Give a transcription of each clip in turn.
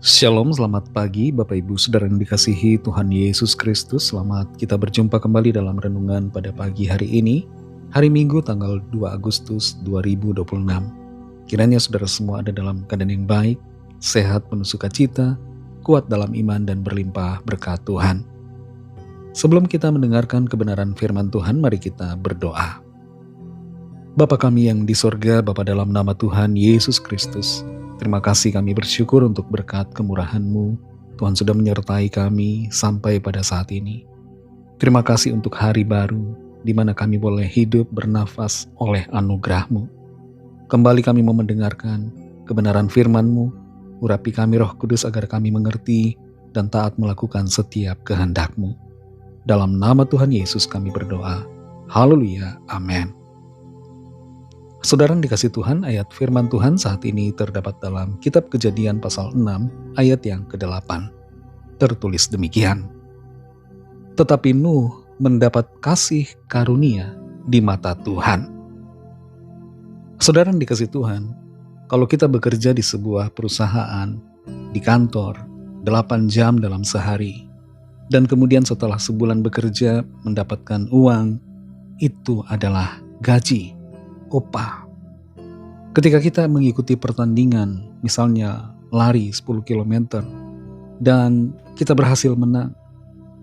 Shalom, selamat pagi Bapak Ibu Saudara yang dikasihi Tuhan Yesus Kristus. Selamat kita berjumpa kembali dalam renungan pada pagi hari ini, hari Minggu tanggal 2 Agustus 2026. Kiranya saudara semua ada dalam keadaan yang baik, sehat penuh sukacita, kuat dalam iman dan berlimpah berkat Tuhan. Sebelum kita mendengarkan kebenaran firman Tuhan, mari kita berdoa. Bapa kami yang di sorga, Bapa dalam nama Tuhan Yesus Kristus, terima kasih kami bersyukur untuk berkat kemurahan-Mu. Tuhan sudah menyertai kami sampai pada saat ini. Terima kasih untuk hari baru, di mana kami boleh hidup bernafas oleh anugerah-Mu. Kembali kami mau mendengarkan kebenaran firman-Mu, urapi kami Roh Kudus agar kami mengerti dan taat melakukan setiap kehendak-Mu. Dalam nama Tuhan Yesus kami berdoa. Haleluya, amin. Saudara yang dikasih Tuhan, ayat firman Tuhan saat ini terdapat dalam kitab Kejadian pasal 6 ayat yang ke-8. Tertulis demikian. Tetapi Nuh mendapat kasih karunia di mata Tuhan. Saudara yang dikasih Tuhan, kalau kita bekerja di sebuah perusahaan, di kantor, 8 jam dalam sehari, dan kemudian setelah sebulan bekerja mendapatkan uang, itu adalah gaji, upah. Ketika kita mengikuti pertandingan, misalnya lari 10 km, dan kita berhasil menang,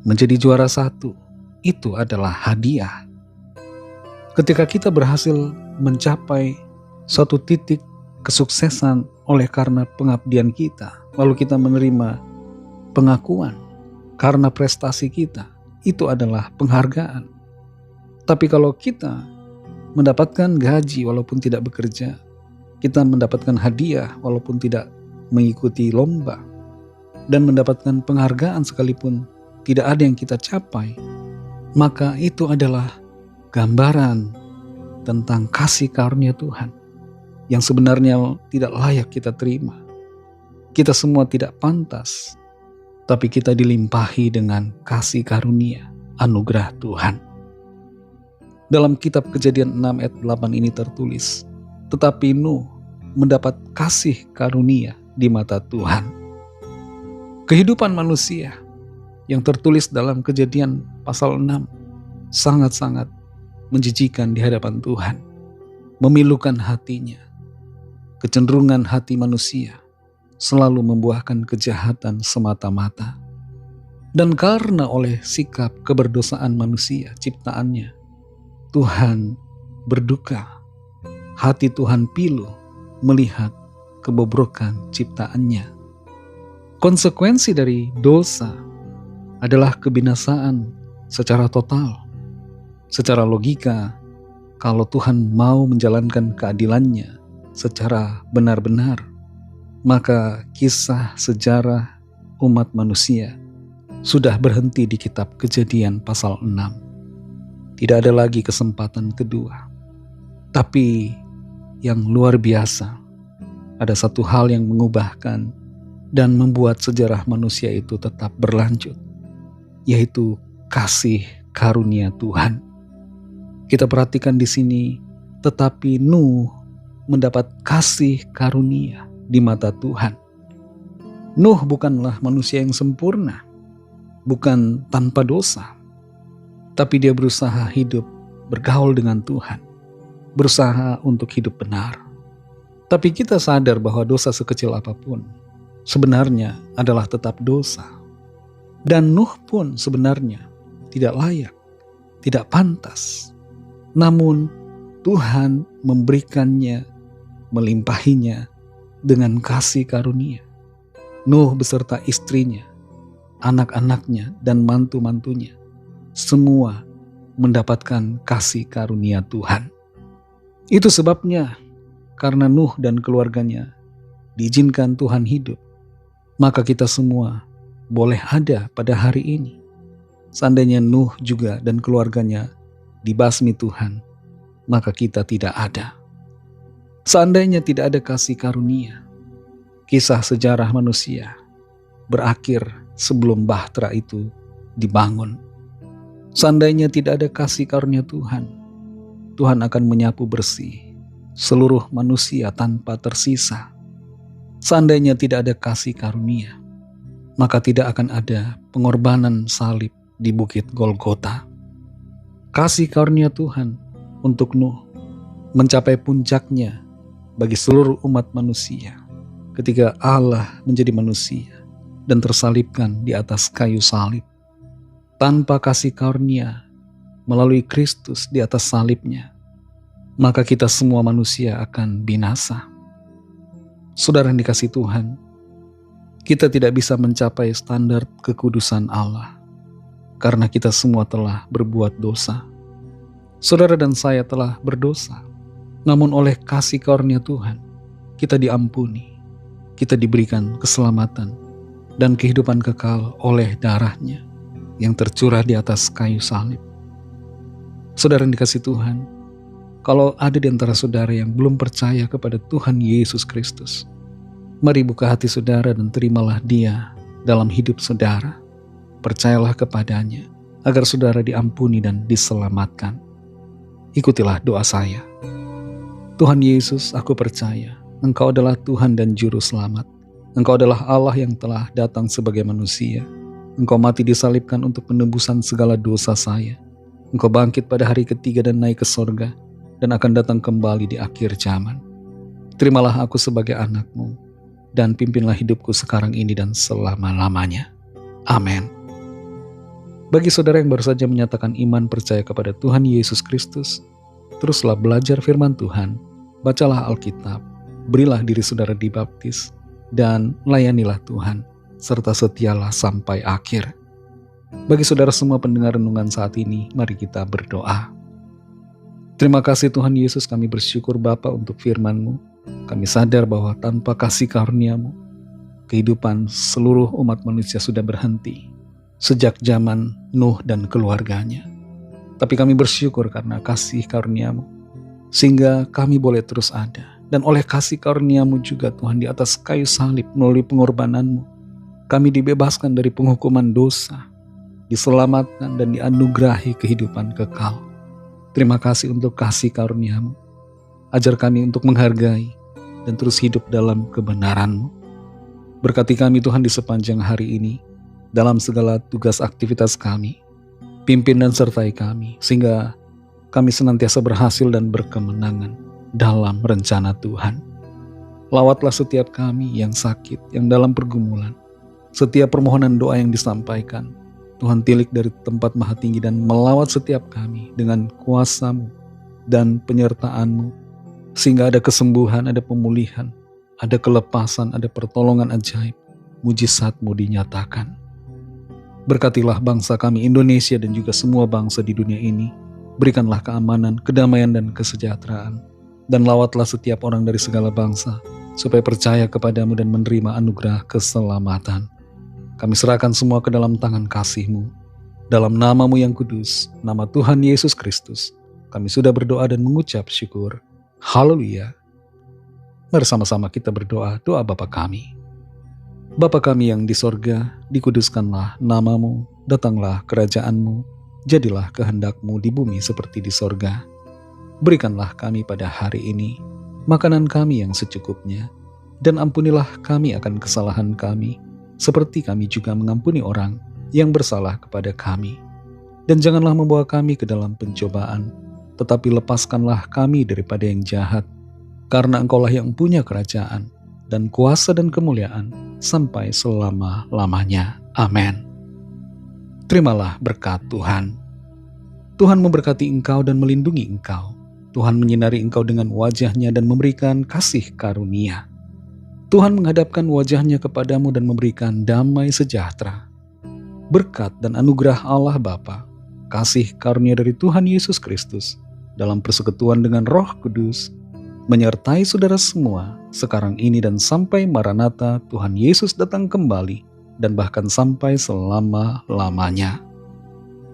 menjadi juara 1, itu adalah hadiah. Ketika kita berhasil mencapai suatu titik kesuksesan oleh karena pengabdian kita, lalu kita menerima pengakuan karena prestasi kita, itu adalah penghargaan. Tapi kalau kita mendapatkan gaji walaupun tidak bekerja, kita mendapatkan hadiah walaupun tidak mengikuti lomba, dan mendapatkan penghargaan sekalipun tidak ada yang kita capai, maka itu adalah gambaran tentang kasih karunia Tuhan yang sebenarnya tidak layak kita terima. Kita semua tidak pantas, tapi kita dilimpahi dengan kasih karunia, anugerah Tuhan. Dalam kitab Kejadian 6 ayat 8 ini tertulis, tetapi Nuh mendapat kasih karunia di mata Tuhan. Kehidupan manusia yang tertulis dalam Kejadian pasal 6 sangat-sangat menjijikan di hadapan Tuhan, memilukan hatinya. Kecenderungan hati manusia selalu membuahkan kejahatan semata-mata. Dan karena oleh sikap keberdosaan manusia ciptaannya, Tuhan berduka. Hati Tuhan pilu melihat kebobrokan ciptaannya. Konsekuensi dari dosa adalah kebinasaan secara total. Secara logika, kalau Tuhan mau menjalankan keadilannya secara benar-benar, maka kisah sejarah umat manusia sudah berhenti di kitab Kejadian pasal 6. Tidak ada lagi kesempatan kedua. Tapi yang luar biasa, ada satu hal yang mengubahkan dan membuat sejarah manusia itu tetap berlanjut, yaitu kasih karunia Tuhan. Kita perhatikan di sini, tetapi Nuh mendapat kasih karunia di mata Tuhan. Nuh bukanlah manusia yang sempurna, bukan tanpa dosa, tapi dia berusaha hidup bergaul dengan Tuhan, berusaha untuk hidup benar. Tapi kita sadar bahwa dosa sekecil apapun sebenarnya adalah tetap dosa. Dan Nuh pun sebenarnya tidak layak, tidak pantas. Namun Tuhan memberikannya, melimpahinya dengan kasih karunia. Nuh beserta istrinya, anak-anaknya, dan mantu-mantunya semua mendapatkan kasih karunia Tuhan. Itu sebabnya karena Nuh dan keluarganya diizinkan Tuhan hidup, maka kita semua boleh ada pada hari ini. Seandainya Nuh juga dan keluarganya dibasmi Tuhan, maka kita tidak ada. Seandainya tidak ada kasih karunia, kisah sejarah manusia berakhir sebelum bahtera itu dibangun. Seandainya tidak ada kasih karunia Tuhan, Tuhan akan menyapu bersih seluruh manusia tanpa tersisa. Seandainya tidak ada kasih karunia, maka tidak akan ada pengorbanan salib di bukit Golgota. Kasih karunia Tuhan untuk Nuh mencapai puncaknya bagi seluruh umat manusia ketika Allah menjadi manusia dan tersalibkan di atas kayu salib. Tanpa kasih karunia melalui Kristus di atas salibnya, maka kita semua manusia akan binasa. Saudara yang dikasihi Tuhan, kita tidak bisa mencapai standar kekudusan Allah karena kita semua telah berbuat dosa. Saudara dan saya telah berdosa, namun oleh kasih karunia Tuhan, kita diampuni, kita diberikan keselamatan dan kehidupan kekal oleh darah-Nya yang tercurah di atas kayu salib. Saudara yang dikasihi Tuhan, kalau ada di antara saudara yang belum percaya kepada Tuhan Yesus Kristus, mari buka hati saudara dan terimalah Dia dalam hidup saudara. Percayalah kepadanya agar saudara diampuni dan diselamatkan. Ikutilah doa saya. Tuhan Yesus, aku percaya Engkau adalah Tuhan dan Juru Selamat. Engkau adalah Allah yang telah datang sebagai manusia. Engkau mati disalibkan untuk penebusan segala dosa saya. Engkau bangkit pada hari ketiga dan naik ke sorga, dan akan datang kembali di akhir zaman. Terimalah aku sebagai anak-Mu, dan pimpinlah hidupku sekarang ini dan selama-lamanya. Amin. Bagi saudara yang baru saja menyatakan iman percaya kepada Tuhan Yesus Kristus, teruslah belajar firman Tuhan, bacalah Alkitab, berilah diri saudara dibaptis, dan layanilah Tuhan, serta setialah sampai akhir. Bagi saudara semua pendengar renungan saat ini, mari kita berdoa. Terima kasih Tuhan Yesus, kami bersyukur Bapa untuk firman-Mu. Kami sadar bahwa tanpa kasih karunia-Mu, kehidupan seluruh umat manusia sudah berhenti sejak zaman Nuh dan keluarganya. Tapi kami bersyukur karena kasih karunia-Mu, sehingga kami boleh terus ada. Dan oleh kasih karunia-Mu juga Tuhan, di atas kayu salib melalui pengorbanan-Mu, kami dibebaskan dari penghukuman dosa, diselamatkan dan dianugerahi kehidupan kekal. Terima kasih untuk kasih karunia-Mu. Ajar kami untuk menghargai dan terus hidup dalam kebenaran-Mu. Berkati kami Tuhan di sepanjang hari ini, dalam segala tugas aktivitas kami. Pimpin dan sertai kami, sehingga kami senantiasa berhasil dan berkemenangan dalam rencana Tuhan. Lawatlah setiap kami yang sakit, yang dalam pergumulan. Setiap permohonan doa yang disampaikan, Tuhan tilik dari tempat maha tinggi dan melawat setiap kami dengan kuasa-Mu dan penyertaan-Mu, sehingga ada kesembuhan, ada pemulihan, ada kelepasan, ada pertolongan ajaib, mujizat-Mu dinyatakan. Berkatilah bangsa kami Indonesia dan juga semua bangsa di dunia ini. Berikanlah keamanan, kedamaian dan kesejahteraan. Dan lawatlah setiap orang dari segala bangsa, supaya percaya kepadamu dan menerima anugerah keselamatan. Kami serahkan semua ke dalam tangan kasih-Mu. Dalam nama-Mu yang kudus, nama Tuhan Yesus Kristus, kami sudah berdoa dan mengucap syukur. Haleluya. Mari sama-sama kita berdoa, doa Bapa kami. Bapa kami yang di sorga, dikuduskanlah nama-Mu, datanglah kerajaan-Mu, jadilah kehendak-Mu di bumi seperti di sorga. Berikanlah kami pada hari ini makanan kami yang secukupnya, dan ampunilah kami akan kesalahan kami, seperti kami juga mengampuni orang yang bersalah kepada kami. Dan janganlah membawa kami ke dalam pencobaan, tetapi lepaskanlah kami daripada yang jahat, karena Engkaulah yang punya kerajaan, dan kuasa dan kemuliaan, sampai selama-lamanya. Amin. Terimalah berkat Tuhan. Tuhan memberkati engkau dan melindungi engkau. Tuhan menyinari engkau dengan wajah-Nya dan memberikan kasih karunia. Tuhan menghadapkan wajah-Nya kepadamu dan memberikan damai sejahtera. Berkat dan anugerah Allah Bapa, kasih karunia dari Tuhan Yesus Kristus, dalam persekutuan dengan Roh Kudus, menyertai saudara semua sekarang ini dan sampai Maranatha Tuhan Yesus datang kembali, dan bahkan sampai selama-lamanya.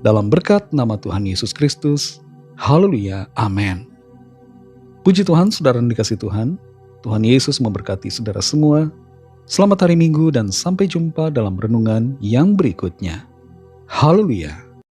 Dalam berkat nama Tuhan Yesus Kristus, haleluya, amin. Puji Tuhan, saudara yang dikasihi Tuhan, Tuhan Yesus memberkati saudara semua. Selamat hari Minggu dan sampai jumpa dalam renungan yang berikutnya. Haleluya.